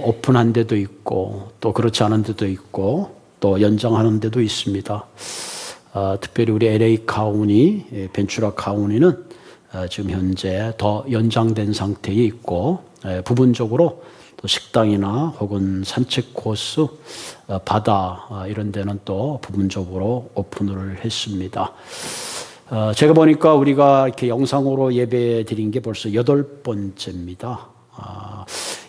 오픈한 데도 있고 또 그렇지 않은 데도 있고 또 연장하는 데도 있습니다. 특별히 우리 LA 카운티, 벤츄라 카운티는 지금 현재 더 연장된 상태에 있고 부분적으로 또 식당이나 혹은 산책 코스, 바다 이런 데는 또 부분적으로 오픈을 했습니다. 제가 보니까 우리가 이렇게 영상으로 예배 드린 게 벌써 8번째입니다.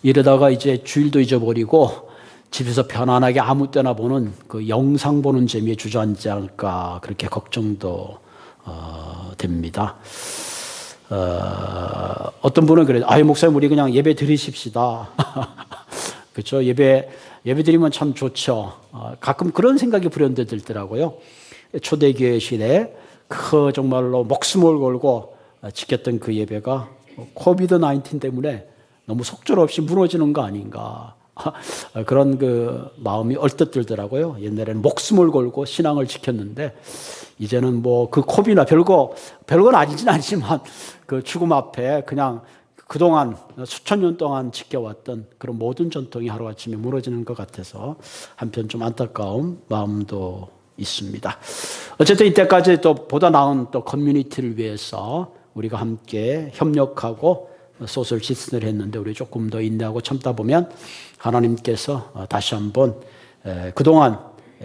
이러다가 이제 주일도 잊어버리고 집에서 편안하게 아무 때나 보는 그 영상 보는 재미에 주저앉지 않을까 그렇게 걱정도 됩니다. 어떤 분은 그래요. 아유, 목사님, 우리 그냥 예배 드리십시다. 그렇죠. 예배 드리면 참 좋죠. 가끔 그런 생각이 불현듯 들더라고요. 초대교회 시대에 정말로 목숨을 걸고 지켰던 그 예배가 코비드 19 때문에 너무 속절없이 무너지는 거 아닌가. 그런 그 마음이 얼뜻 들더라고요. 옛날에는 목숨을 걸고 신앙을 지켰는데 이제는 뭐 그 코비나 별건 아니진 않지만 그 죽음 앞에 그냥 그동안 수천 년 동안 지켜왔던 그런 모든 전통이 하루아침에 무너지는 것 같아서 한편 좀 안타까운 마음도 있습니다. 어쨌든 이때까지 또 보다 나은 또 커뮤니티를 위해서 우리가 함께 협력하고 소설 시즌을 했는데 우리 조금 더 인내하고 참다 보면 하나님께서 다시 한번 그동안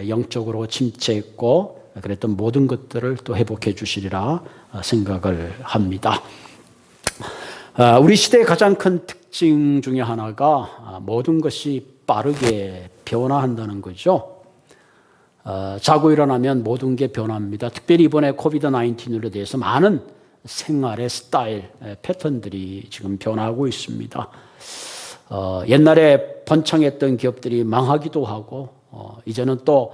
영적으로 침체했고 그랬던 모든 것들을 또 회복해 주시리라 생각을 합니다. 우리 시대의 가장 큰 특징 중에 하나가 모든 것이 빠르게 변화한다는 거죠. 자고 일어나면 모든 게 변합니다. 특별히 이번에 코비드 19으로 대해서 많은 생활의 스타일, 패턴들이 지금 변하고 있습니다. 옛날에 번창했던 기업들이 망하기도 하고 이제는 또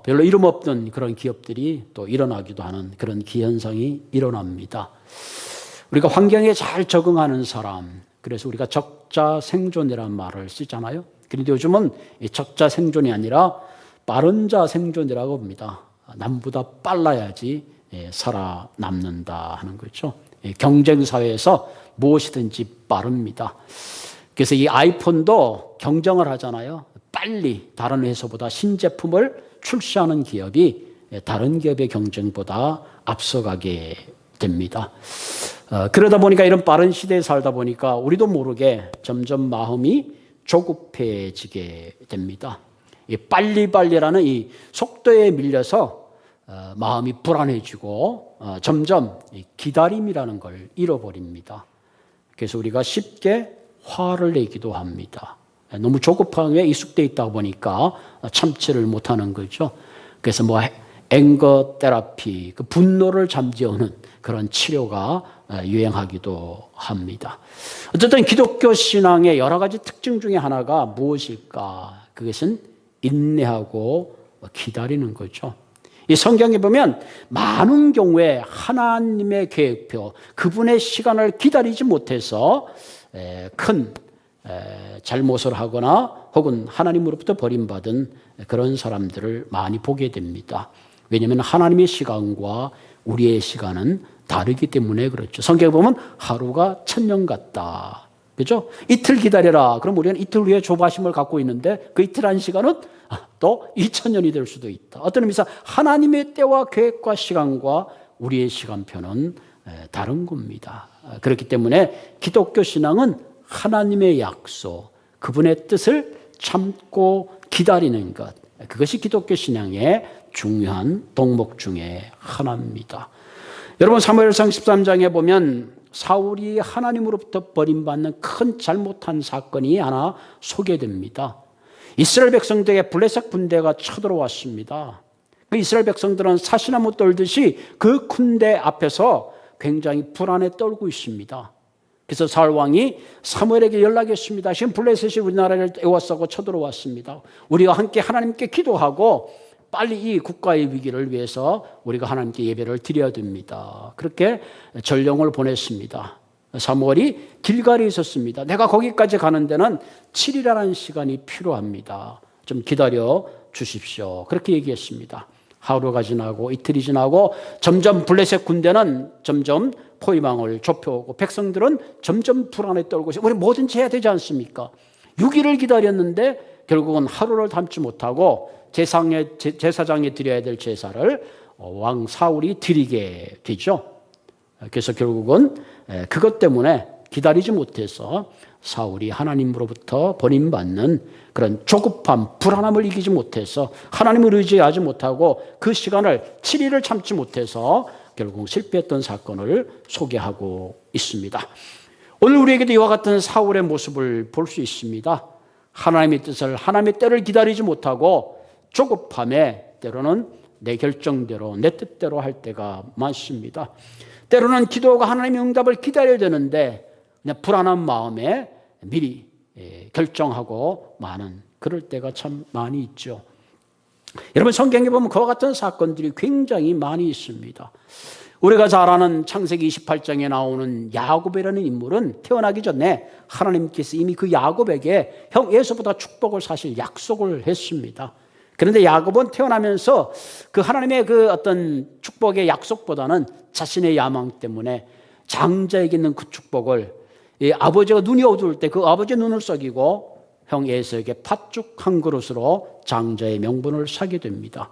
별로 이름 없던 그런 기업들이 또 일어나기도 하는 그런 기현상이 일어납니다. 우리가 환경에 잘 적응하는 사람, 그래서 우리가 적자 생존이라는 말을 쓰잖아요. 그런데 요즘은 적자 생존이 아니라 빠른 자 생존이라고 합니다. 남보다 빨라야지 살아남는다 하는 거죠. 경쟁 사회에서 무엇이든지 빠릅니다. 그래서 이 아이폰도 경쟁을 하잖아요. 빨리 다른 회사보다 신제품을 출시하는 기업이 다른 기업의 경쟁보다 앞서가게 됩니다. 그러다 보니까 이런 빠른 시대에 살다 보니까 우리도 모르게 점점 마음이 조급해지게 됩니다. 이 빨리빨리라는 이 속도에 밀려서 마음이 불안해지고 점점 기다림이라는 걸 잃어버립니다. 그래서 우리가 쉽게 화를 내기도 합니다. 너무 조급함에 익숙되어 있다 보니까 참지를 못하는 거죠. 그래서 뭐 앵거 테라피, 그 분노를 잠재우는 그런 치료가 유행하기도 합니다. 어쨌든 기독교 신앙의 여러 가지 특징 중에 하나가 무엇일까? 그것은 인내하고 기다리는 거죠. 이 성경에 보면 많은 경우에 하나님의 계획표, 그분의 시간을 기다리지 못해서 큰 잘못을 하거나 혹은 하나님으로부터 버림받은 그런 사람들을 많이 보게 됩니다. 왜냐하면 하나님의 시간과 우리의 시간은 다르기 때문에 그렇죠. 성경에 보면 하루가 1000년 같다. 그렇죠? 이틀 기다려라. 그럼 우리는 이틀 후에 조바심을 갖고 있는데 그 이틀 한 시간은 또 2000년이 될 수도 있다. 어떤 의미에서 하나님의 때와 계획과 시간과 우리의 시간표는 다른 겁니다. 그렇기 때문에 기독교 신앙은 하나님의 약속, 그분의 뜻을 참고 기다리는 것, 그것이 기독교 신앙의 중요한 덕목 중에 하나입니다. 여러분 사무엘상 13장에 보면 사울이 하나님으로부터 버림받는 큰 잘못한 사건이 하나 소개됩니다. 이스라엘 백성들에게 블레셋 군대가 쳐들어왔습니다. 그 이스라엘 백성들은 사시나무 떨듯이 그 군대 앞에서 굉장히 불안에 떨고 있습니다. 그래서 사울 왕이 사무엘에게 연락했습니다. 지금 블레셋이 우리나라를 에워싸고 쳐들어왔습니다. 우리가 함께 하나님께 기도하고 빨리 이 국가의 위기를 위해서 우리가 하나님께 예배를 드려야 됩니다. 그렇게 전령을 보냈습니다. 사무엘이 길갈에 있었습니다. 내가 거기까지 가는 데는 7일이라는 시간이 필요합니다. 좀 기다려 주십시오. 그렇게 얘기했습니다. 하루가 지나고 이틀이 지나고 점점 블레셋 군대는 점점 포위망을 좁혀오고 백성들은 점점 불안에 떨고 우리 뭐든지 해야 되지 않습니까? 6일을 기다렸는데 결국은 하루를 담지 못하고 제사장에 드려야 될 제사를 왕 사울이 드리게 되죠. 그래서 결국은 그것 때문에 기다리지 못해서 사울이 하나님으로부터 버림받는 그런 조급함, 불안함을 이기지 못해서 하나님을 의지하지 못하고 그 시간을 7일을 참지 못해서 결국 실패했던 사건을 소개하고 있습니다. 오늘 우리에게도 이와 같은 사울의 모습을 볼 수 있습니다. 하나님의 뜻을, 하나님의 때를 기다리지 못하고 조급함에 때로는 내 결정대로, 내 뜻대로 할 때가 많습니다. 때로는 기도가 하나님의 응답을 기다려야 되는데 그냥 불안한 마음에 미리 결정하고 마는 그럴 때가 참 많이 있죠. 여러분, 성경에 보면 그와 같은 사건들이 굉장히 많이 있습니다. 우리가 잘 아는 창세기 28장에 나오는 야곱이라는 인물은 태어나기 전에 하나님께서 이미 그 야곱에게 형 에서보다 축복을 사실 약속을 했습니다. 그런데 야곱은 태어나면서 그 하나님의 그 어떤 축복의 약속보다는 자신의 야망 때문에 장자에게 있는 그 축복을 아버지가 눈이 어두울 때 그 아버지의 눈을 썩이고 형 에서에게 팥죽 한 그릇으로 장자의 명분을 사게 됩니다.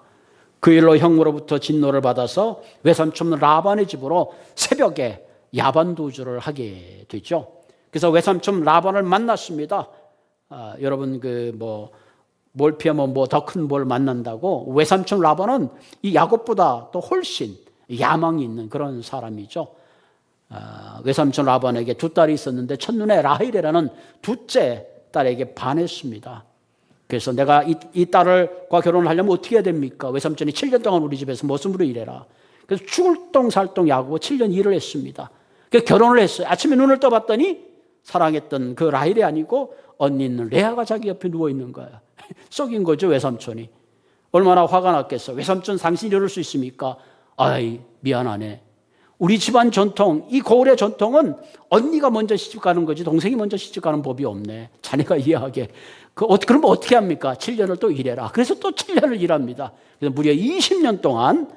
그 일로 형으로부터 진노를 받아서 외삼촌 라반의 집으로 새벽에 야반도주를 하게 되죠. 그래서 외삼촌 라반을 만났습니다. 여러분 뭘 피하면 더 큰 뭘 만난다고 외삼촌 라반은 이 야곱보다 또 훨씬 야망이 있는 그런 사람이죠. 외삼촌 라반에게 두 딸이 있었는데 첫눈에 라헬이라는 둘째 딸에게 반했습니다. 그래서 내가 이 딸과 결혼을 하려면 어떻게 해야 됩니까? 외삼촌이 7년 동안 우리 집에서 머슴으로 일해라. 그래서 죽을 똥살똥 야구고 7년 일을 했습니다. 그래서 결혼을 했어요. 아침에 눈을 떠봤더니 사랑했던 그 라헬이 아니고 언니는 레아가 자기 옆에 누워있는 거야. 썩인 거죠, 외삼촌이. 얼마나 화가 났겠어. 외삼촌 당신이 이럴 수 있습니까? 아이, 미안하네. 우리 집안 전통, 이 고을의 전통은 언니가 먼저 시집가는 거지 동생이 먼저 시집가는 법이 없네. 자네가 이해하게. 그럼 어떻게 합니까? 7년을 또 일해라. 그래서 또 7년을 일합니다. 그래서 무려 20년 동안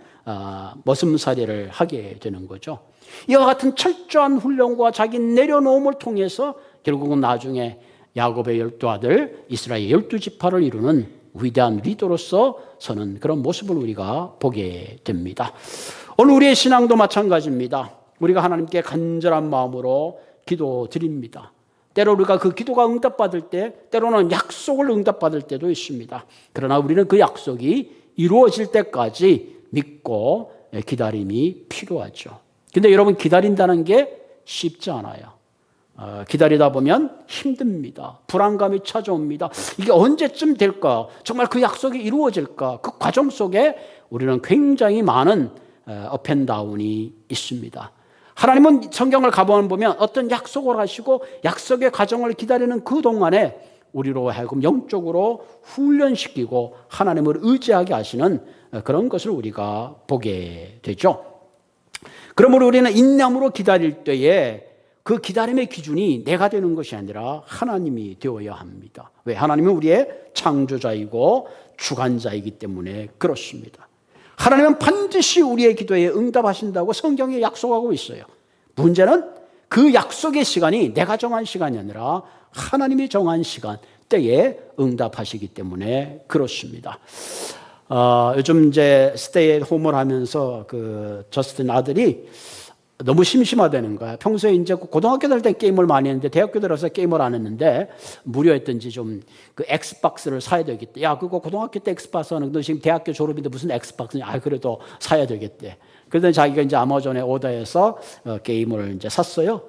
머슴살이를 하게 되는 거죠. 이와 같은 철저한 훈련과 자기 내려놓음을 통해서 결국은 나중에 야곱의 12아들 이스라엘 12지파를 이루는 위대한 리더로서 서는 그런 모습을 우리가 보게 됩니다. 오늘 우리의 신앙도 마찬가지입니다. 우리가 하나님께 간절한 마음으로 기도드립니다. 때로 우리가 그 기도가 응답받을 때, 때로는 약속을 응답받을 때도 있습니다. 그러나 우리는 그 약속이 이루어질 때까지 믿고 기다림이 필요하죠. 근데 여러분, 기다린다는 게 쉽지 않아요. 기다리다 보면 힘듭니다. 불안감이 찾아옵니다. 이게 언제쯤 될까? 정말 그 약속이 이루어질까? 그 과정 속에 우리는 굉장히 많은 업앤다운이 있습니다. 하나님은 성경을 가보면 어떤 약속을 하시고 약속의 과정을 기다리는 그 동안에 우리로 하여금 영적으로 훈련시키고 하나님을 의지하게 하시는 그런 것을 우리가 보게 되죠. 그러므로 우리는 인내함으로 기다릴 때에 그 기다림의 기준이 내가 되는 것이 아니라 하나님이 되어야 합니다. 왜? 하나님은 우리의 창조자이고 주관자이기 때문에 그렇습니다. 하나님은 반드시 우리의 기도에 응답하신다고 성경에 약속하고 있어요. 문제는 그 약속의 시간이 내가 정한 시간이 아니라 하나님이 정한 시간, 때에 응답하시기 때문에 그렇습니다. 요즘 이제 스테이 홈을 하면서 그 저스틴 아들이 너무 심심하다는 거야. 평소에 이제 고등학교 다닐 때 게임을 많이 했는데 대학교 들어서 게임을 안 했는데 무료했던지 좀 그 엑스박스를 사야 되겠대. 야, 그거 고등학교 때 엑스박스 하는 너 지금 대학교 졸업인데 무슨 엑스박스냐? 아, 그래도 사야 되겠대. 그러더니 자기가 이제 아마존에 오더해서 게임을 이제 샀어요.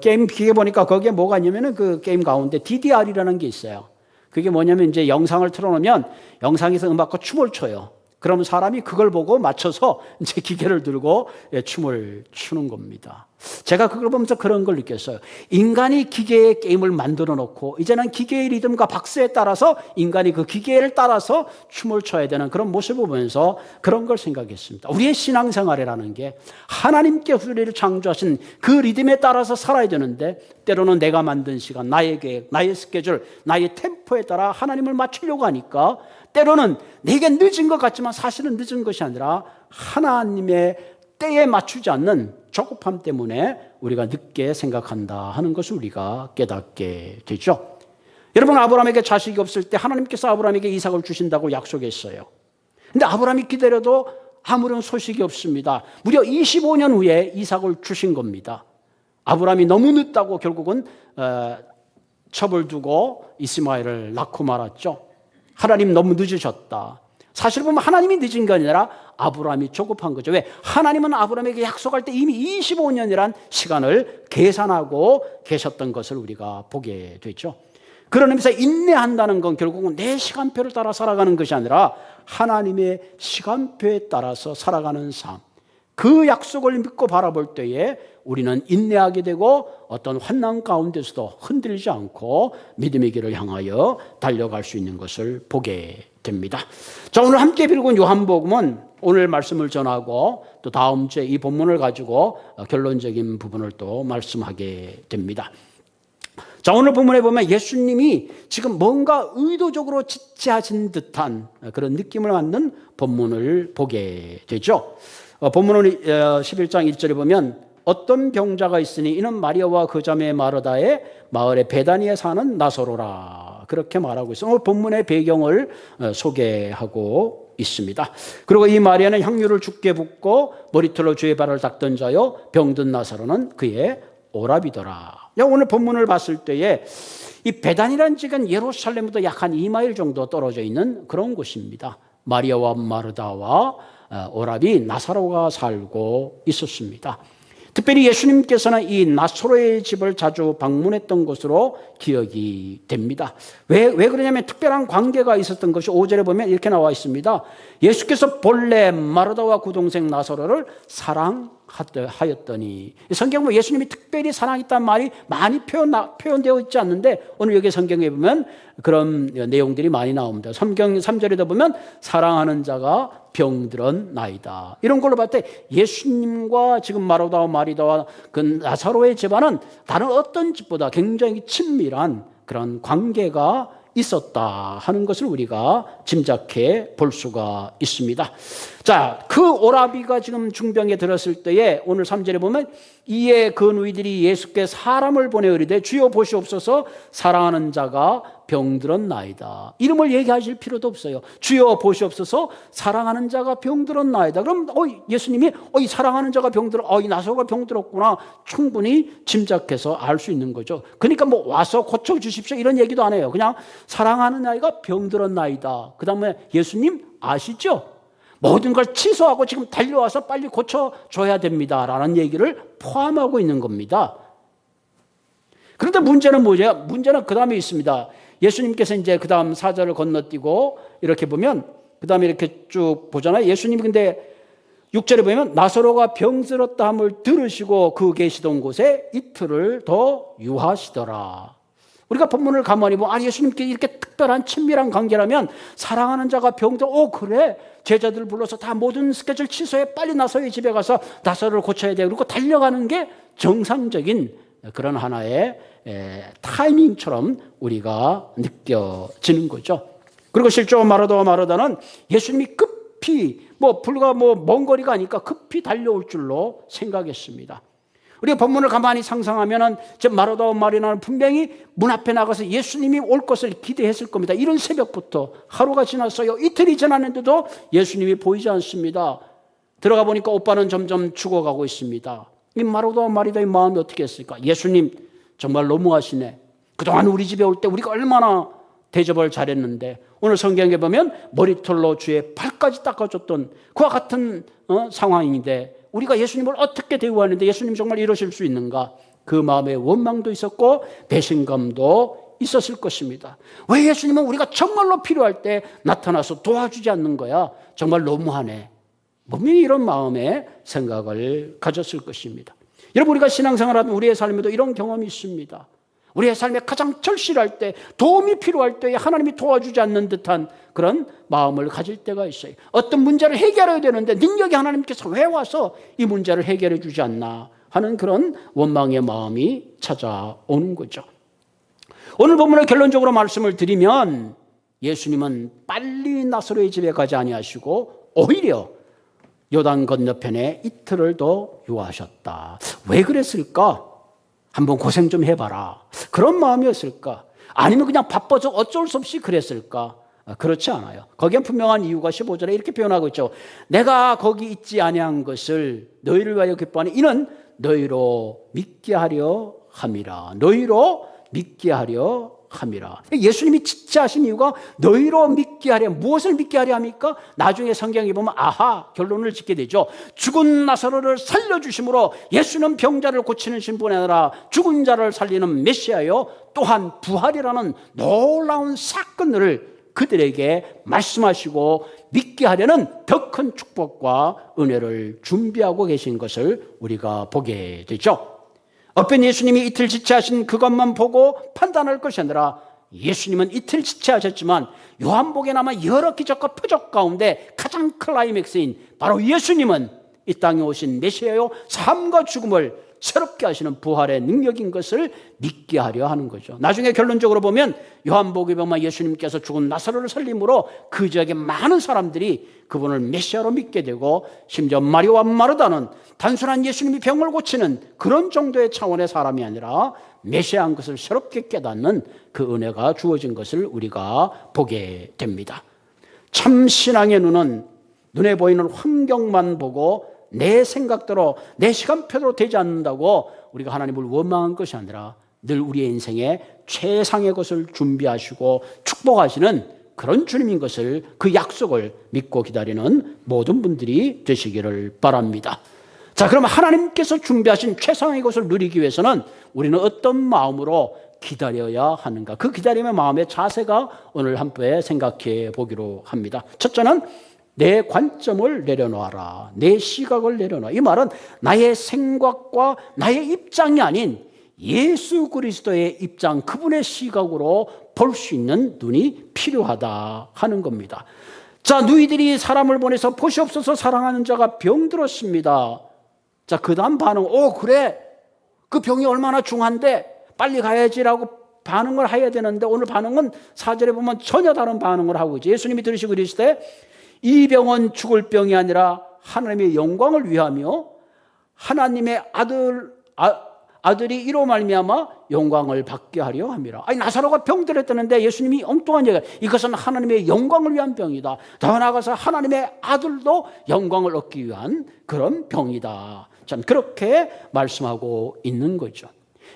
게임 기계 보니까 거기에 뭐가 있냐면은 그 게임 가운데 DDR이라는 게 있어요. 그게 뭐냐면 이제 영상을 틀어놓으면 영상에서 음악과 춤을 춰요. 그러면 사람이 그걸 보고 맞춰서 이제 기계를 들고 춤을 추는 겁니다. 제가 그걸 보면서 그런 걸 느꼈어요. 인간이 기계의 게임을 만들어 놓고 이제는 기계의 리듬과 박수에 따라서 인간이 그 기계를 따라서 춤을 춰야 되는 그런 모습을 보면서 그런 걸 생각했습니다. 우리의 신앙생활이라는 게 하나님께 우리를 창조하신 그 리듬에 따라서 살아야 되는데 때로는 내가 만든 시간, 나의 계획, 나의 스케줄, 나의 템포에 따라 하나님을 맞추려고 하니까 때로는 내게 늦은 것 같지만 사실은 늦은 것이 아니라 하나님의 때에 맞추지 않는 조급함 때문에 우리가 늦게 생각한다 하는 것을 우리가 깨닫게 되죠. 여러분, 아브라함에게 자식이 없을 때 하나님께서 아브라함에게 이삭을 주신다고 약속했어요. 근데 아브라함이 기다려도 아무런 소식이 없습니다. 무려 25년 후에 이삭을 주신 겁니다. 아브라함이 너무 늦다고 결국은 첩을 두고 이스마엘을 낳고 말았죠. 하나님 너무 늦으셨다. 사실 보면 하나님이 늦은 게 아니라 아브라함이 조급한 거죠. 왜? 하나님은 아브라함에게 약속할 때 이미 25년이란 시간을 계산하고 계셨던 것을 우리가 보게 되죠. 그런 의미에서 인내한다는 건 결국은 내 시간표를 따라 살아가는 것이 아니라 하나님의 시간표에 따라서 살아가는 삶, 그 약속을 믿고 바라볼 때에 우리는 인내하게 되고 어떤 환난 가운데서도 흔들리지 않고 믿음의 길을 향하여 달려갈 수 있는 것을 보게 됩니다. 자, 오늘 함께 읽은 요한복음은 오늘 말씀을 전하고 또 다음 주에 이 본문을 가지고 결론적인 부분을 또 말씀하게 됩니다. 자, 오늘 본문에 보면 예수님이 지금 뭔가 의도적으로 지체하신 듯한 그런 느낌을 받는 본문을 보게 되죠. 본문은 11장 1절에 보면 어떤 병자가 있으니 이는 마리아와 그 자매 마르다의 마을의 베다니에 사는 나사로라, 그렇게 말하고 있어요. 오늘 본문의 배경을 소개하고 있습니다. 그리고 이 마리아는 향유를 죽게 붓고 머리털로 주의 발을 닦던 자요 병든 나사로는 그의 오라비더라. 오늘 본문을 봤을 때에 이 베단이라는 지역은 예루살렘부터 약 한 2마일 정도 떨어져 있는 그런 곳입니다. 마리아와 마르다와 오라비 나사로가 살고 있었습니다. 특별히 예수님께서는 이 나사로의 집을 자주 방문했던 것으로 기억이 됩니다. 왜 그러냐면 특별한 관계가 있었던 것이 5절에 보면 이렇게 나와 있습니다. 예수께서 본래 마르다와 그 동생 나사로를 사랑하였더니, 성경 보면 예수님이 특별히 사랑했다는 말이 많이 표현되어 있지 않는데 오늘 여기 성경에 보면 그런 내용들이 많이 나옵니다. 성경 3절에도 보면 사랑하는 자가 병들은 나이다, 이런 걸로 봤을 때 예수님과 지금 마르다와 마리다와 그 나사로의 집안은 다른 어떤 집보다 굉장히 친밀한 그런 관계가 있었다 하는 것을 우리가 짐작해 볼 수가 있습니다. 자, 그 오라비가 지금 중병에 들었을 때에 오늘 3절에 보면 이에 그 누이들이 예수께 사람을 보내 이르되 주여 보시옵소서 사랑하는 자가 병들었나이다. 이름을 얘기하실 필요도 없어요. 주여 보시옵소서 사랑하는 자가 병들었나이다. 그럼 예수님이 이 사랑하는 자가 이 나사로가 병들었구나 충분히 짐작해서 알 수 있는 거죠. 그러니까 뭐 와서 고쳐주십시오 이런 얘기도 안 해요. 그냥 사랑하는 아이가 병들었나이다. 그 다음에 예수님 아시죠? 모든 걸 취소하고 지금 달려와서 빨리 고쳐줘야 됩니다라는 얘기를 포함하고 있는 겁니다. 그런데 문제는 뭐죠? 문제는 그 다음에 있습니다. 예수님께서 이제 그 다음 사절을 건너뛰고 이렇게 보면 그 다음에 이렇게 쭉 보잖아요. 예수님이 근데 6절에 보면 나사로가 병들었다 함을 들으시고 그 계시던 곳에 이틀을 더 유하시더라. 우리가 본문을 가만히 보면 예수님께 이렇게 특별한 친밀한 관계라면 사랑하는 자가 병들어 그래 제자들 불러서 다 모든 스케줄 취소해 빨리 나사로의 집에 가서 나사로를 고쳐야 돼. 그리고 달려가는 게 정상적인 그런 하나의 타이밍처럼 우리가 느껴지는 거죠. 그리고 실제로 마르다와 마르다는 예수님이 급히 불과 먼 거리가 아니까 급히 달려올 줄로 생각했습니다. 우리가 본문을 가만히 상상하면은 마르다와 마리아는 분명히 문 앞에 나가서 예수님이 올 것을 기대했을 겁니다. 이런 새벽부터 하루가 지났어요. 이틀이 지났는데도 예수님이 보이지 않습니다. 들어가 보니까 오빠는 점점 죽어가고 있습니다. 이 마르다와 마리아의 마음이 어떻게 했을까? 예수님 정말 너무하시네. 그동안 우리 집에 올 때 우리가 얼마나 대접을 잘했는데 오늘 성경에 보면 머리털로 주의 발까지 닦아줬던 그와 같은 상황인데 우리가 예수님을 어떻게 대우하는데 예수님 정말 이러실 수 있는가? 그 마음에 원망도 있었고 배신감도 있었을 것입니다. 왜 예수님은 우리가 정말로 필요할 때 나타나서 도와주지 않는 거야? 정말 너무하네. 분명히 이런 마음의 생각을 가졌을 것입니다. 여러분, 우리가 신앙생활하면 우리의 삶에도 이런 경험이 있습니다. 우리의 삶에 가장 절실할 때, 도움이 필요할 때에 하나님이 도와주지 않는 듯한 그런 마음을 가질 때가 있어요. 어떤 문제를 해결해야 되는데 능력이 하나님께서 왜 와서 이 문제를 해결해 주지 않나 하는 그런 원망의 마음이 찾아오는 거죠. 오늘 본문을 결론적으로 말씀을 드리면 예수님은 빨리 나사로의 집에 가지 아니하시고 오히려 요단 건너편에 이틀을 더 유하셨다. 왜 그랬을까? 한번 고생 좀 해봐라. 그런 마음이었을까? 아니면 그냥 바빠서 어쩔 수 없이 그랬을까? 그렇지 않아요. 거기엔 분명한 이유가 15절에 이렇게 표현하고 있죠. 내가 거기 있지 아니한 것을 너희를 위하여 기뻐하니 이는 너희로 믿게 하려 함이라. 너희로 믿게 하려 함이라. 예수님이 지체하신 이유가 너희로 믿게 하려, 무엇을 믿게 하려 합니까? 나중에 성경에 보면 결론을 짓게 되죠. 죽은 나사로를 살려주심으로 예수는 병자를 고치는 신분이 아니라 죽은 자를 살리는 메시아요 또한 부활이라는 놀라운 사건을 그들에게 말씀하시고 믿게 하려는 더 큰 축복과 은혜를 준비하고 계신 것을 우리가 보게 되죠. 어떤 예수님이 이틀 지체하신 그것만 보고 판단할 것이 아니라 예수님은 이틀 지체하셨지만 요한복음에 남아 여러 기적과 표적 가운데 가장 클라이맥스인 바로 예수님은 이 땅에 오신 메시아요 삶과 죽음을 새롭게 하시는 부활의 능력인 것을 믿게 하려 하는 거죠. 나중에 결론적으로 보면 요한복음에 보면 예수님께서 죽은 나사로를 살림으로 그 지역의 많은 사람들이 그분을 메시아로 믿게 되고 심지어 마리아와 마르다는 단순한 예수님이 병을 고치는 그런 정도의 차원의 사람이 아니라 메시아인 것을 새롭게 깨닫는 그 은혜가 주어진 것을 우리가 보게 됩니다. 참 신앙의 눈은 눈에 보이는 환경만 보고 내 생각대로 내 시간표대로 되지 않는다고 우리가 하나님을 원망한 것이 아니라 늘 우리의 인생에 최상의 것을 준비하시고 축복하시는 그런 주님인 것을, 그 약속을 믿고 기다리는 모든 분들이 되시기를 바랍니다. 자, 그럼 하나님께서 준비하신 최상의 것을 누리기 위해서는 우리는 어떤 마음으로 기다려야 하는가? 그 기다림의 마음의 자세가 오늘 한번에 생각해 보기로 합니다. 첫째는 내 관점을 내려놓아라. 내 시각을 내려놔. 이 말은 나의 생각과 나의 입장이 아닌 예수 그리스도의 입장, 그분의 시각으로 볼 수 있는 눈이 필요하다 하는 겁니다. 자, 너희들이 사람을 보내서 보시옵소서 사랑하는 자가 병들었습니다. 자, 그 다음 반응, 그래. 그 병이 얼마나 중한데 빨리 가야지라고 반응을 해야 되는데 오늘 반응은 4절에 보면 전혀 다른 반응을 하고 있죠. 예수님이 들으시고 이르시되 이 병은 죽을 병이 아니라 하나님의 영광을 위하며 하나님의 아들이 이로 말미암아 영광을 받게 하려 함이라. 아니, 나사로가 병들었다는데 예수님이 엉뚱한 얘기야. 이것은 하나님의 영광을 위한 병이다. 더 나아가서 하나님의 아들도 영광을 얻기 위한 그런 병이다. 참 그렇게 말씀하고 있는 거죠.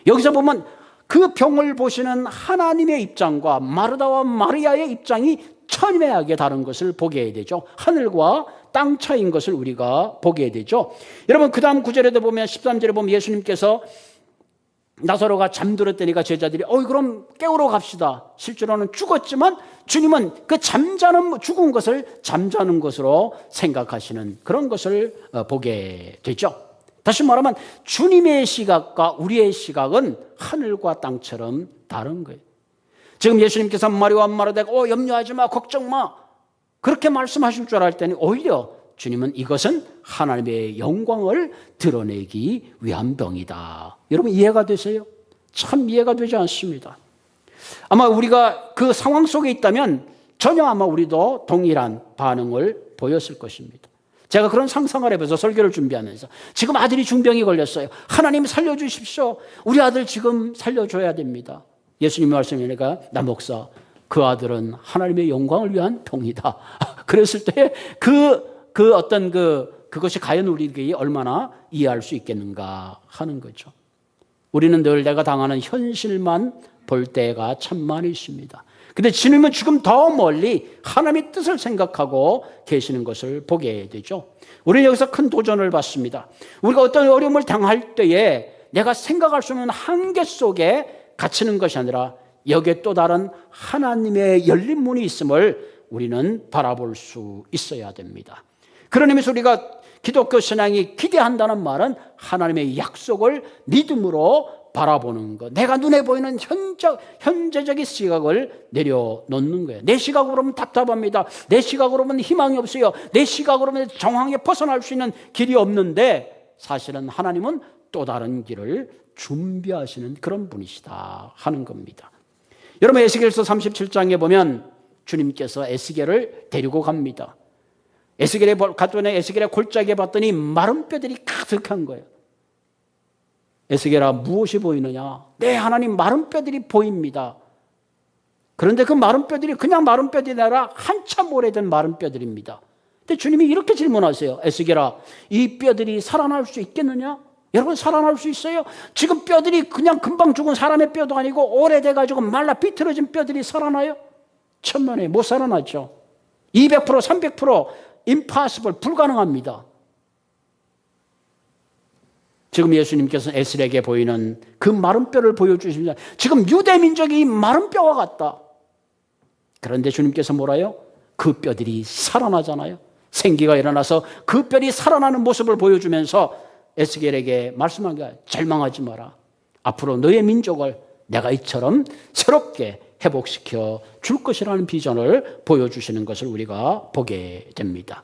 여기서 보면 그 병을 보시는 하나님의 입장과 마르다와 마리아의 입장이 천외하게 다른 것을 보게 되죠. 하늘과 땅 차이인 것을 우리가 보게 되죠. 여러분, 그 다음 9절에도 보면 13절에 보면 예수님께서 나사로가 잠들었다니까 제자들이 그럼 깨우러 갑시다. 실제로는 죽었지만 주님은 그 죽은 것을 잠자는 것으로 생각하시는 그런 것을 보게 되죠. 다시 말하면 주님의 시각과 우리의 시각은 하늘과 땅처럼 다른 거예요. 지금 예수님께서 마리아와 마르다가 염려하지 마, 걱정 마 그렇게 말씀하실 줄 알았더니 오히려 주님은 이것은 하나님의 영광을 드러내기 위한 병이다. 여러분 이해가 되세요? 참 이해가 되지 않습니다. 아마 우리가 그 상황 속에 있다면 전혀 아마 우리도 동일한 반응을 보였을 것입니다. 제가 그런 상상을 해봐서 설교를 준비하면서 지금 아들이 중병이 걸렸어요. 하나님 살려주십시오. 우리 아들 지금 살려줘야 됩니다. 예수님이 말씀하니까 나 목사 그 아들은 하나님의 영광을 위한 병이다. 그랬을 때 그것이 과연 우리에게 얼마나 이해할 수 있겠는가 하는 거죠. 우리는 늘 내가 당하는 현실만 볼 때가 참 많이 있습니다. 근데 주님은 지금 더 멀리 하나님의 뜻을 생각하고 계시는 것을 보게 되죠. 우리는 여기서 큰 도전을 받습니다. 우리가 어떤 어려움을 당할 때에 내가 생각할 수 없는 한계 속에 갇히는 것이 아니라 여기에 또 다른 하나님의 열린 문이 있음을 우리는 바라볼 수 있어야 됩니다. 그런 의미에서 우리가 기독교 신앙이 기대한다는 말은 하나님의 약속을 믿음으로 바라보는 것. 내가 눈에 보이는 현재적인 시각을 내려놓는 거예요. 내 시각으로 보면 답답합니다. 내 시각으로 보면 희망이 없어요. 내 시각으로 보면 정황에 벗어날 수 있는 길이 없는데 사실은 하나님은 또 다른 길을 준비하시는 그런 분이시다 하는 겁니다. 여러분 에스겔서 37장에 보면 주님께서 에스겔을 데리고 갑니다. 갔더니 에스겔의 골짜기에 봤더니 마른 뼈들이 가득한 거예요. 에스겔아 무엇이 보이느냐? 네 하나님 마른 뼈들이 보입니다. 그런데 그 마른 뼈들이 그냥 마른 뼈들이 아니라 한참 오래된 마른 뼈들입니다. 근데 주님이 이렇게 질문하세요. 에스겔아, 이 뼈들이 살아날 수 있겠느냐? 여러분, 살아날 수 있어요? 지금 뼈들이 그냥 금방 죽은 사람의 뼈도 아니고 오래돼가지고 말라 비틀어진 뼈들이 살아나요? 천만에 못 살아나죠. 200%, 300% impossible, 불가능합니다. 지금 예수님께서 에스겔에게 보이는 그 마른 뼈를 보여주십니다. 지금 유대 민족이 마른 뼈와 같다. 그런데 주님께서 뭐라요? 그 뼈들이 살아나잖아요. 생기가 일어나서 그 뼈들이 살아나는 모습을 보여주면서 에스겔에게 말씀한 게 절망하지 마라. 앞으로 너의 민족을 내가 이처럼 새롭게 회복시켜 줄 것이라는 비전을 보여주시는 것을 우리가 보게 됩니다.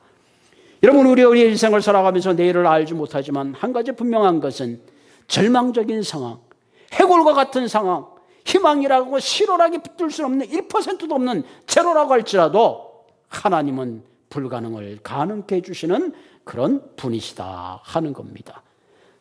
여러분, 우리의 인생을 살아가면서 내일을 알지 못하지만 한 가지 분명한 것은 절망적인 상황, 해골과 같은 상황, 희망이라고 실오라기 붙들 수 없는 1%도 없는 제로라고 할지라도 하나님은 불가능을 가능케 해주시는 그런 분이시다 하는 겁니다.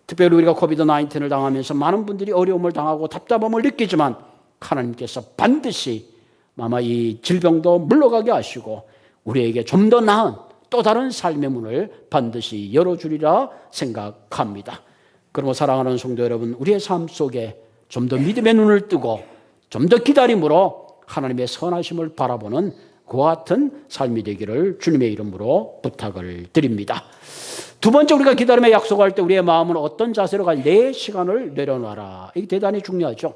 특별히 우리가 코비드-19을 당하면서 많은 분들이 어려움을 당하고 답답함을 느끼지만 하나님께서 반드시 아마 이 질병도 물러가게 하시고 우리에게 좀 더 나은 또 다른 삶의 문을 반드시 열어주리라 생각합니다. 그러므로 사랑하는 성도 여러분, 우리의 삶 속에 좀 더 믿음의 눈을 뜨고 좀 더 기다림으로 하나님의 선하심을 바라보는 그와 같은 삶이 되기를 주님의 이름으로 부탁을 드립니다. 두 번째, 우리가 기다림에 약속할 때 우리의 마음은 어떤 자세로 가냐? 내 시간을 내려놔라. 이게 대단히 중요하죠.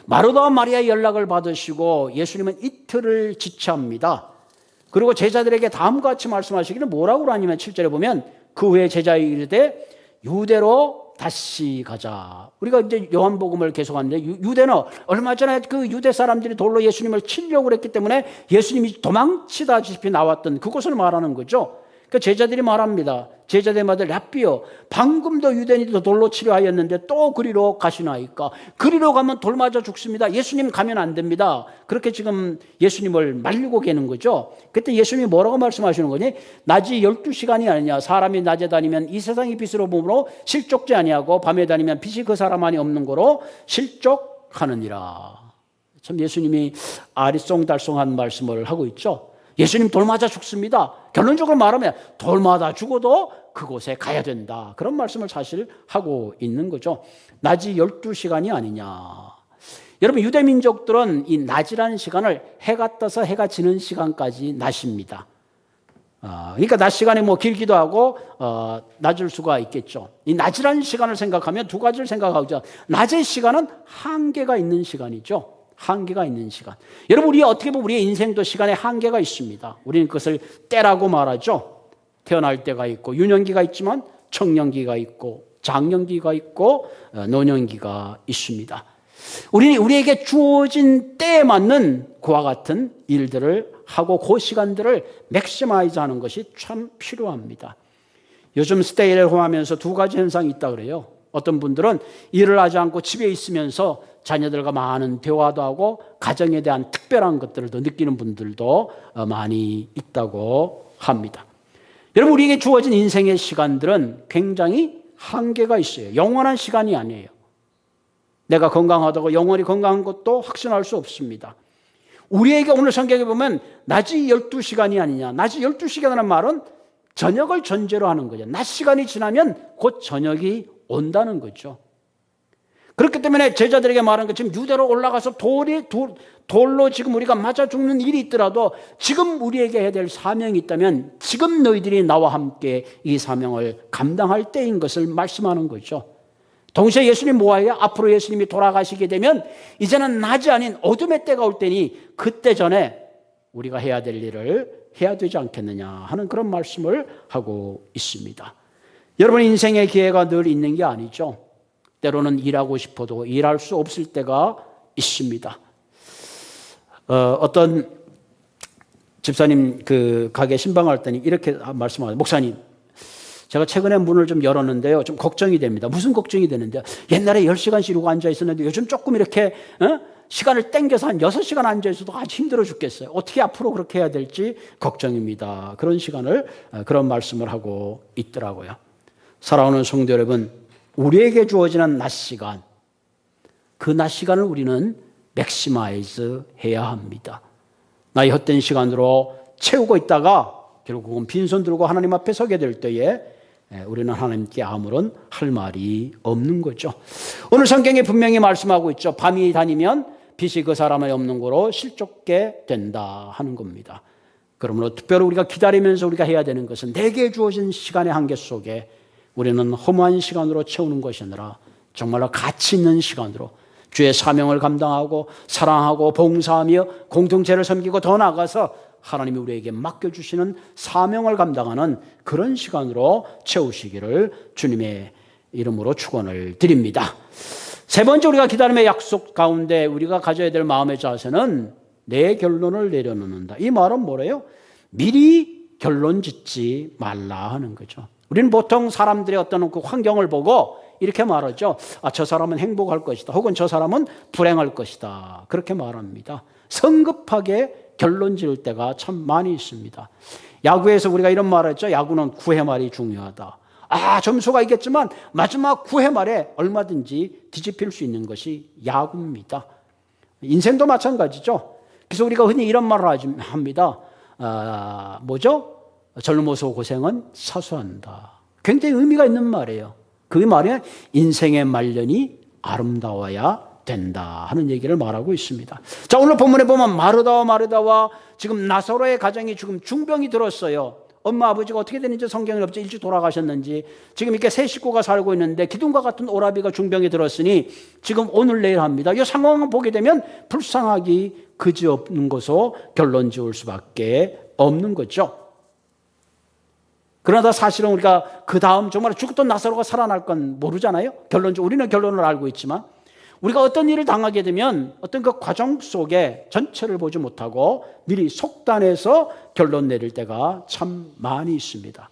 마르다와 마리아의 연락을 받으시고 예수님은 이틀을 지체합니다. 그리고 제자들에게 다음과 같이 말씀하시기를 뭐라고 그러냐면 7절에 보면 그 후에 제자에게 이르되 유대로 다시 가자. 우리가 이제 요한복음을 계속하는데 유대는 얼마 전에 그 유대 사람들이 돌로 예수님을 치려고 그랬기 때문에 예수님이 도망치다시피 나왔던 그곳을 말하는 거죠. 그 제자들이 말합니다. 제자들의 말들, 랍비여, 방금도 유대인이 돌로 치려 하였는데 또 그리로 가시나이까? 그리로 가면 돌 맞아 죽습니다. 예수님 가면 안 됩니다. 그렇게 지금 예수님을 말리고 계는 거죠. 그때 예수님이 뭐라고 말씀하시는 거니? 낮이 12시간이 아니냐? 사람이 낮에 다니면 이 세상이 빛으로 보므로 실족지 아니하고 밤에 다니면 빛이 그 사람 안에 없는 거로 실족하느니라. 참 예수님이 아리송달송한 말씀을 하고 있죠. 예수님 돌 맞아 죽습니다. 결론적으로 말하면 돌 맞아 죽어도 그곳에 가야 된다. 그런 말씀을 사실 하고 있는 거죠. 낮이 12시간이 아니냐. 여러분, 유대 민족들은 이 낮이라는 시간을 해가 떠서 해가 지는 시간까지 낮입니다. 그러니까 낮 시간이 뭐 길기도 하고 낮을 수가 있겠죠. 이 낮이라는 시간을 생각하면 두 가지를 생각하죠. 낮의 시간은 한계가 있는 시간이죠. 한계가 있는 시간. 여러분, 우리 어떻게 보면 우리의 인생도 시간에 한계가 있습니다. 우리는 그것을 때라고 말하죠. 태어날 때가 있고 유년기가 있지만 청년기가 있고 장년기가 있고 노년기가 있습니다. 우리에게 주어진 때에 맞는 그와 같은 일들을 하고 그 시간들을 맥시마이즈 하는 것이 참 필요합니다. 요즘 스테이 앳 홈 하면서 두 가지 현상이 있다 그래요. 어떤 분들은 일을 하지 않고 집에 있으면서 자녀들과 많은 대화도 하고 가정에 대한 특별한 것들을 더 느끼는 분들도 많이 있다고 합니다. 여러분, 우리에게 주어진 인생의 시간들은 굉장히 한계가 있어요. 영원한 시간이 아니에요. 내가 건강하다고 영원히 건강한 것도 확신할 수 없습니다. 우리에게 오늘 성경에 보면 낮이 12시간이 아니냐. 낮이 12시간이라는 말은 저녁을 전제로 하는 거죠. 낮 시간이 지나면 곧 저녁이 온다는 거죠. 그렇기 때문에 제자들에게 말한 것, 지금 유대로 올라가서 돌로 지금 우리가 맞아 죽는 일이 있더라도 지금 우리에게 해야 될 사명이 있다면 지금 너희들이 나와 함께 이 사명을 감당할 때인 것을 말씀하는 거죠. 동시에 예수님 뭐예요? 앞으로 예수님이 돌아가시게 되면 이제는 낮이 아닌 어둠의 때가 올 때니 그때 전에 우리가 해야 될 일을 해야 되지 않겠느냐 하는 그런 말씀을 하고 있습니다. 여러분, 인생의 기회가 늘 있는 게 아니죠. 때로는 일하고 싶어도 일할 수 없을 때가 있습니다. 어떤 집사님 그 가게 신방할 때니 이렇게 말씀하세요. 목사님, 제가 최근에 문을 좀 열었는데요. 좀 걱정이 됩니다. 무슨 걱정이 되는데요? 옛날에 10시간씩 이러고 앉아 있었는데 요즘 조금 이렇게 시간을 땡겨서 한 6시간 앉아 있어도 아주 힘들어 죽겠어요. 어떻게 앞으로 그렇게 해야 될지 걱정입니다. 그런 시간을, 그런 말씀을 하고 있더라고요. 사랑하는 성도 여러분, 우리에게 주어지는 낮 시간, 그 낮 시간을 우리는 맥시마이즈 해야 합니다. 나의 헛된 시간으로 채우고 있다가 결국은 빈손 들고 하나님 앞에 서게 될 때에 우리는 하나님께 아무런 할 말이 없는 거죠. 오늘 성경에 분명히 말씀하고 있죠. 밤이 다니면 빛이 그 사람의 없는 곳으로 실족게 된다 하는 겁니다. 그러므로 특별히 우리가 기다리면서 우리가 해야 되는 것은 내게 주어진 시간의 한계 속에 우리는 허무한 시간으로 채우는 것이 아니라 정말로 가치 있는 시간으로 주의 사명을 감당하고 사랑하고 봉사하며 공동체를 섬기고 더 나아가서 하나님이 우리에게 맡겨주시는 사명을 감당하는 그런 시간으로 채우시기를 주님의 이름으로 축원을 드립니다. 세 번째, 우리가 기다림의 약속 가운데 우리가 가져야 될 마음의 자세는 내 결론을 내려놓는다. 이 말은 뭐래요? 미리 결론 짓지 말라 하는 거죠. 우리는 보통 사람들의 어떤 그 환경을 보고 이렇게 말하죠. 저 사람은 행복할 것이다. 혹은 저 사람은 불행할 것이다. 그렇게 말합니다. 성급하게 결론 지을 때가 참 많이 있습니다. 야구에서 우리가 이런 말을 했죠. 야구는 9회 말이 중요하다. 점수가 있겠지만 마지막 9회 말에 얼마든지 뒤집힐 수 있는 것이 야구입니다. 인생도 마찬가지죠. 그래서 우리가 흔히 이런 말을 합니다. 젊어서 고생은 사수한다. 굉장히 의미가 있는 말이에요. 그 말에 인생의 말년이 아름다워야 된다 하는 얘기를 말하고 있습니다. 자, 오늘 본문에 보면 마르다와 지금 나사로의 가정이 지금 중병이 들었어요. 엄마 아버지가 어떻게 되는지 성경에 없죠. 일찍 돌아가셨는지. 지금 이렇게 세 식구가 살고 있는데 기둥과 같은 오라비가 중병이 들었으니 지금 오늘 내일 합니다. 이 상황을 보게 되면 불쌍하기 그지없는 것으로 결론 지을 수밖에 없는 거죠. 그러나 사실은 우리가 그 다음 정말 죽었던 나사로가 살아날 건 모르잖아요. 우리는 결론을 알고 있지만 우리가 어떤 일을 당하게 되면 어떤 그 과정 속에 전체를 보지 못하고 미리 속단해서 결론 내릴 때가 참 많이 있습니다.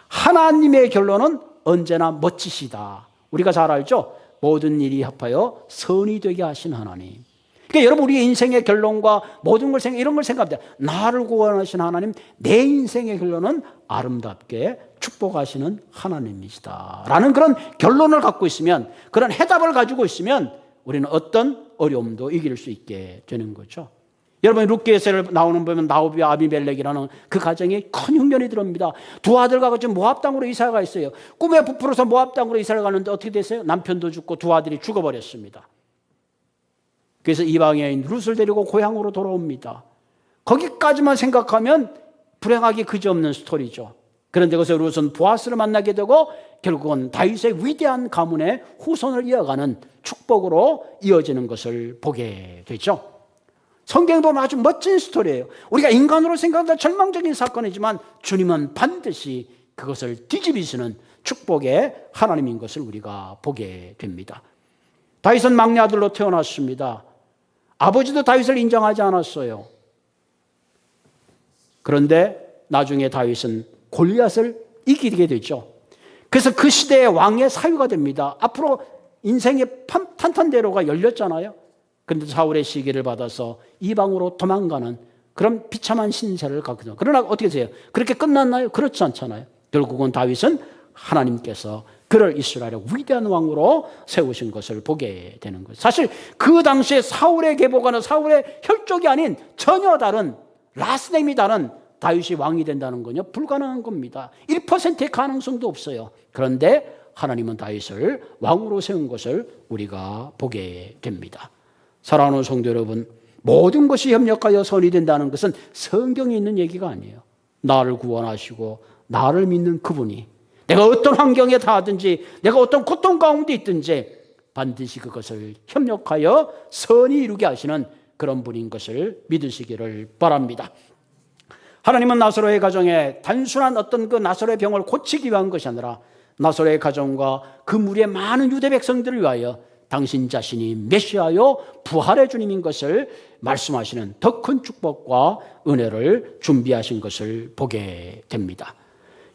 하나님의 결론은 언제나 멋지시다. 우리가 잘 알죠? 모든 일이 합하여 선이 되게 하신 하나님. 그러니까 여러분, 우리의 인생의 결론과 모든 걸 이런 걸 생각합니다. 나를 구원하신 하나님, 내 인생의 결론은 아름답게 축복하시는 하나님이시다 라는 그런 결론을 갖고 있으면, 그런 해답을 가지고 있으면 우리는 어떤 어려움도 이길 수 있게 되는 거죠. 여러분, 룻기에서 나오는 보면 나오비와 아비멜렉이라는 그 가정에 큰 흉년이 들어옵니다. 두 아들과 같이 모압 땅으로 이사가 있어요. 꿈에 부풀어서 모압 땅으로 이사를 가는데 어떻게 됐어요? 남편도 죽고 두 아들이 죽어버렸습니다. 그래서 이방인 룻을 데리고 고향으로 돌아옵니다. 거기까지만 생각하면 불행하기 그지없는 스토리죠. 그런데 거기서 룻은 보아스를 만나게 되고 결국은 다윗의 위대한 가문의 후손을 이어가는 축복으로 이어지는 것을 보게 되죠. 성경도 아주 멋진 스토리예요. 우리가 인간으로 생각할 절망적인 사건이지만 주님은 반드시 그것을 뒤집으시는 축복의 하나님인 것을 우리가 보게 됩니다. 다윗은 막내 아들로 태어났습니다. 아버지도 다윗을 인정하지 않았어요. 그런데 나중에 다윗은 골리앗을 이기게 되죠. 그래서 그 시대의 왕의 사유가 됩니다. 앞으로 인생의 탄탄대로가 열렸잖아요. 그런데 사울의 시기를 받아서 이방으로 도망가는 그런 비참한 신세를 갖게 됩니다. 그러나 어떻게 되세요? 그렇게 끝났나요? 그렇지 않잖아요. 결국은 다윗은 하나님께서 그를 이스라엘의 위대한 왕으로 세우신 것을 보게 되는 거예요. 사실 그 당시에 사울의 계보가는 사울의 혈족이 아닌 전혀 다른 라스넴이 다른 다윗이 왕이 된다는 건요, 불가능한 겁니다. 1%의 가능성도 없어요. 그런데 하나님은 다윗을 왕으로 세운 것을 우리가 보게 됩니다. 사랑하는 성도 여러분, 모든 것이 협력하여 선이 된다는 것은 성경에 있는 얘기가 아니에요. 나를 구원하시고 나를 믿는 그분이 내가 어떤 환경에 닿든지 내가 어떤 고통 가운데 있든지 반드시 그것을 협력하여 선이 이루게 하시는 그런 분인 것을 믿으시기를 바랍니다. 하나님은 나사로의 가정에 단순한 어떤 그 나사로의 병을 고치기 위한 것이 아니라 나사로의 가정과 그 무리의 많은 유대 백성들을 위하여 당신 자신이 메시아요 부활의 주님인 것을 말씀하시는 더 큰 축복과 은혜를 준비하신 것을 보게 됩니다.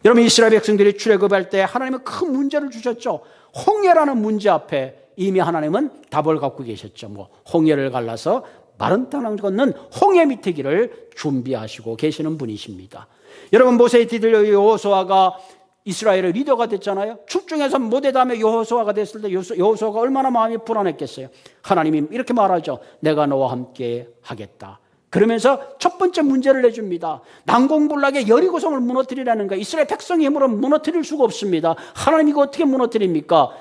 여러분, 이스라엘 백성들이 출애굽할 때 하나님은 큰 문제를 주셨죠. 홍해라는 문제 앞에 이미 하나님은 답을 갖고 계셨죠. 홍해를 갈라서 마른 땅을 걷는 홍해 밑에 길을 준비하시고 계시는 분이십니다. 여러분, 모세의 뒤를 여호수아가 이스라엘의 리더가 됐잖아요. 출중해서 모대담에 여호수아가 됐을 때 여호수아가 얼마나 마음이 불안했겠어요. 하나님이 이렇게 말하죠. 내가 너와 함께 하겠다. 그러면서 첫 번째 문제를 내줍니다. 난공불락의 여리고성을 무너뜨리라는 거예요. 이스라엘 백성의 힘으로 무너뜨릴 수가 없습니다. 하나님이 이거 어떻게 무너뜨립니까?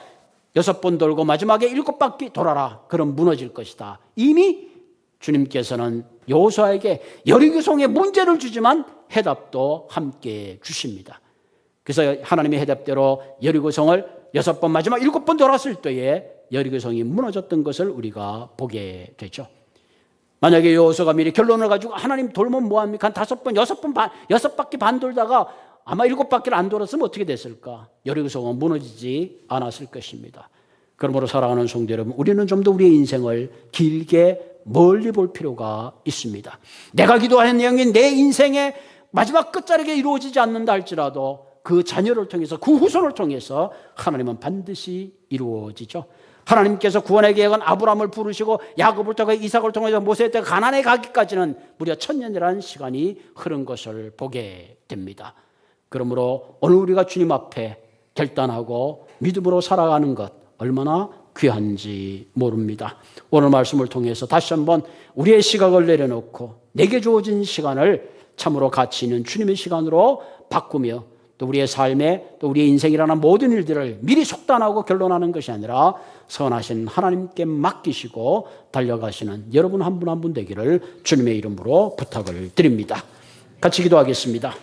6번 돌고 마지막에 7바퀴 돌아라. 그럼 무너질 것이다. 이미 주님께서는 여호수아에게 여리고성에 문제를 주지만 해답도 함께 주십니다. 그래서 하나님의 해답대로 여리고성을 6번 마지막 7번 돌았을 때에 여리고성이 무너졌던 것을 우리가 보게 되죠. 만약에 여호수아가 미리 결론을 가지고 하나님 돌면 뭐합니까? 한 5번, 6바퀴 반 돌다가 아마 7바퀴를 안 돌았으면 어떻게 됐을까? 여리고성은 무너지지 않았을 것입니다. 그러므로 사랑하는 성도 여러분, 우리는 좀 더 우리의 인생을 길게 멀리 볼 필요가 있습니다. 내가 기도하는 내용이 내 인생의 마지막 끝자락에 이루어지지 않는다 할지라도 그 자녀를 통해서, 그 후손을 통해서 하나님은 반드시 이루어지죠. 하나님께서 구원의 계획은 아브라함을 부르시고 야곱을 통해 이삭을 통해서 모세에 때 가나안에 가기까지는 무려 1000년이라는 시간이 흐른 것을 보게 됩니다. 그러므로 오늘 우리가 주님 앞에 결단하고 믿음으로 살아가는 것 얼마나 귀한지 모릅니다. 오늘 말씀을 통해서 다시 한번 우리의 시각을 내려놓고 내게 주어진 시간을 참으로 가치 있는 주님의 시간으로 바꾸며 또 우리의 삶에 또 우리의 인생이라는 모든 일들을 미리 속단하고 결론하는 것이 아니라 선하신 하나님께 맡기시고 달려가시는 여러분 한 분 한 분 되기를 주님의 이름으로 부탁을 드립니다. 같이 기도하겠습니다.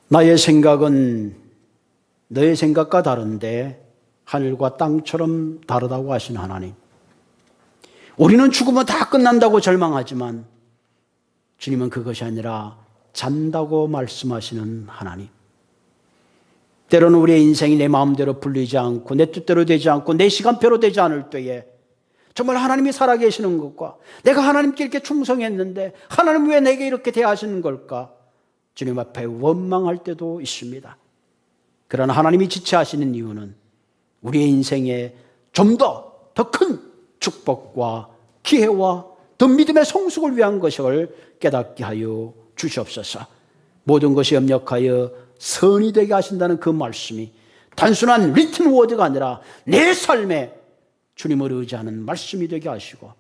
나의 생각은 너의 생각과 다른데 하늘과 땅처럼 다르다고 하신 하나님, 우리는 죽으면 다 끝난다고 절망하지만 주님은 그것이 아니라 잔다고 말씀하시는 하나님, 때로는 우리의 인생이 내 마음대로 풀리지 않고 내 뜻대로 되지 않고 내 시간표로 되지 않을 때에 정말 하나님이 살아계시는 것과 내가 하나님께 이렇게 충성했는데 하나님 왜 내게 이렇게 대하시는 걸까? 주님 앞에 원망할 때도 있습니다. 그러나 하나님이 지체하시는 이유는 우리의 인생에 좀 더 큰 축복과 기회와 더 믿음의 성숙을 위한 것을 깨닫게 하여 주시옵소서. 모든 것이 협력하여 선이 되게 하신다는 그 말씀이 단순한 리튼 워드가 아니라 내 삶에 주님을 의지하는 말씀이 되게 하시고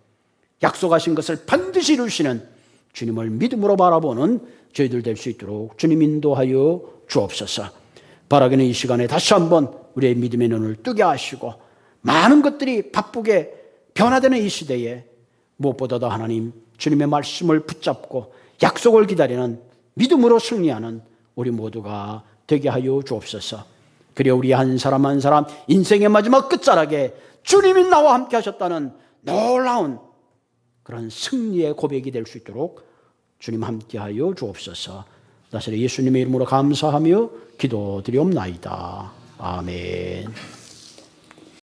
약속하신 것을 반드시 이루시는 주님을 믿음으로 바라보는 저희들 될 수 있도록 주님 인도하여 주옵소서. 바라기는 이 시간에 다시 한번 우리의 믿음의 눈을 뜨게 하시고 많은 것들이 바쁘게 변화되는 이 시대에 무엇보다도 하나님 주님의 말씀을 붙잡고 약속을 기다리는 믿음으로 승리하는 우리 모두가 되게 하여 주옵소서. 그래 우리 한 사람 한 사람 인생의 마지막 끝자락에 주님이 나와 함께 하셨다는 놀라운 그런 승리의 고백이 될 수 있도록 주님 함께 하여 주옵소서. 다시 예수님의 이름으로 감사하며 기도드리옵나이다. 아멘.